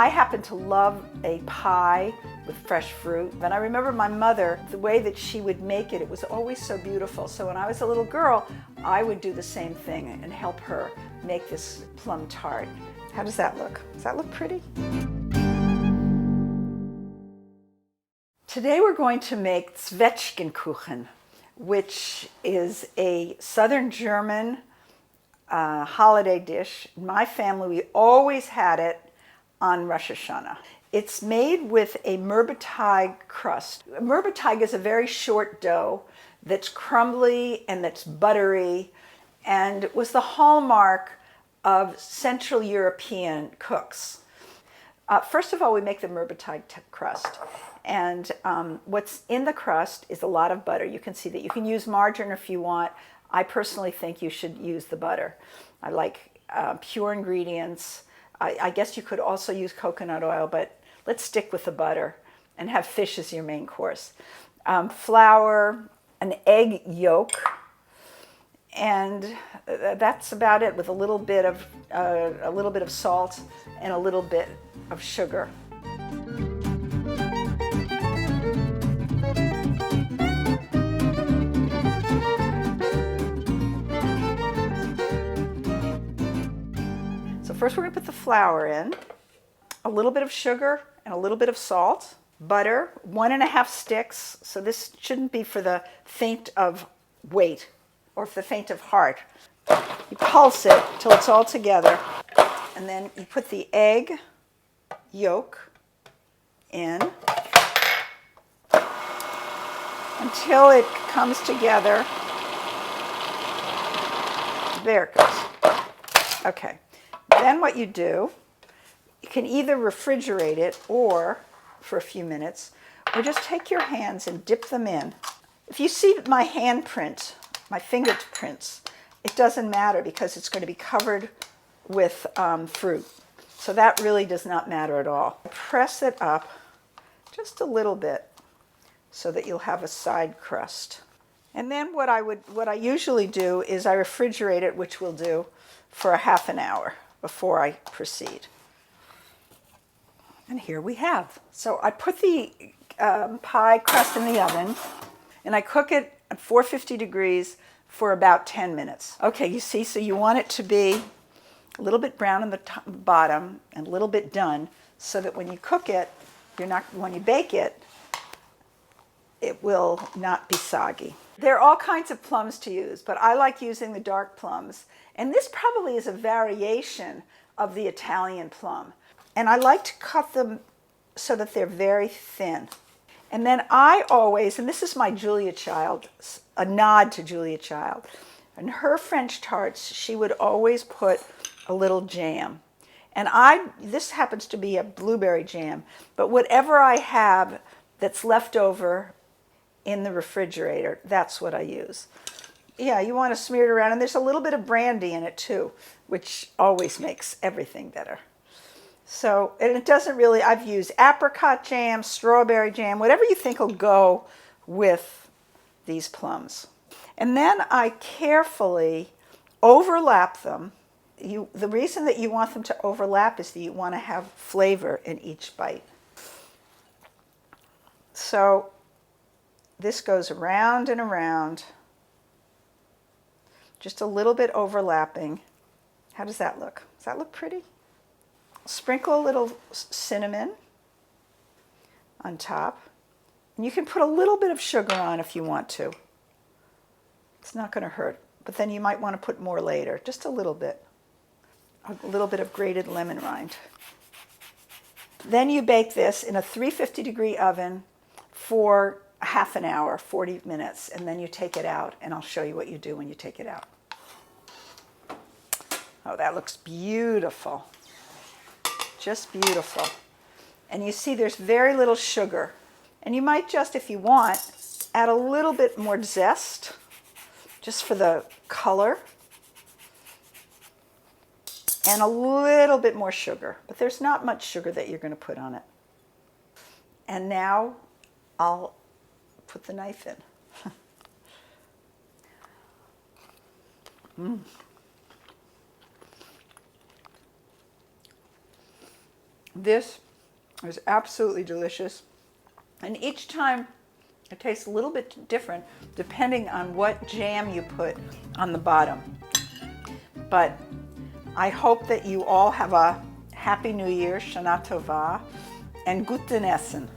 I happen to love a pie with fresh fruit. And I remember my mother, the way that she would make it, it was always so beautiful. So when I was a little girl, I would do the same thing and help her make this plum tart. How does that look? Does that look pretty? Today we're going to make zwetschgenkuchen, which is a southern German holiday dish. In my family, we always had it on Rosh Hashanah. It's made with a Mürbeteig crust. Mürbeteig is a very short dough that's crumbly and that's buttery, and it was the hallmark of Central European cooks. First of all, we make the Mürbeteig crust, and what's in the crust is a lot of butter. You can see that. You can use margarine if you want. I personally think you should use the butter. I like pure ingredients. I guess you could also use coconut oil, but let's stick with the butter and have fish as your main course. Flour, an egg yolk, and that's about it, with a little bit of salt and a little bit of sugar. So first we're going to put the flour in, a little bit of sugar and a little bit of salt, butter, 1.5 sticks. So this shouldn't be for the faint of weight or for the faint of heart. You pulse it till it's all together, and then you put the egg yolk in until it comes together. There it goes. Okay. Then what you do, you can either refrigerate it or for a few minutes, or just take your hands and dip them in. If you see my handprint, my fingerprints, it doesn't matter because it's going to be covered with fruit. So that really does not matter at all. Press it up just a little bit so that you'll have a side crust. And then what I usually do is I refrigerate it, which we'll do, for a half an hour before I proceed. And here we have. So I put the pie crust in the oven and I cook it at 450 degrees for about 10 minutes. Okay, you see, so you want it to be a little bit brown on the bottom and a little bit done, so that when you cook it, when you bake it, it will not be soggy. There are all kinds of plums to use, but I like using the dark plums. And this probably is a variation of the Italian plum. And I like to cut them so that they're very thin. And then I always, and this is my Julia Child, a nod to Julia Child. In her French tarts, she would always put a little jam. And this happens to be a blueberry jam, but whatever I have that's left over in the refrigerator, that's what I use. Yeah, you want to smear it around, and there's a little bit of brandy in it too, which always makes everything better. So, and it doesn't really, I've used apricot jam, strawberry jam, whatever you think will go with these plums. And then I carefully overlap them. The reason that you want them to overlap is that you want to have flavor in each bite. So this goes around and around, just a little bit overlapping. How does that look? Does that look pretty? Sprinkle a little cinnamon on top. And you can put a little bit of sugar on if you want to. It's not going to hurt, but then you might want to put more later, just a little bit. A little bit of grated lemon rind. Then you bake this in a 350-degree oven for a half an hour, 40 minutes, and then you take it out, and I'll show you what you do when you take it out. Oh, that looks beautiful. Just beautiful. And you see there's very little sugar. And you might just, if you want, add a little bit more zest, just for the color, and a little bit more sugar. But there's not much sugar that you're going to put on it. And now I'll put the knife in. This is absolutely delicious. And each time it tastes a little bit different depending on what jam you put on the bottom. But I hope that you all have a Happy New Year, Shana Tova, and Guten Essen.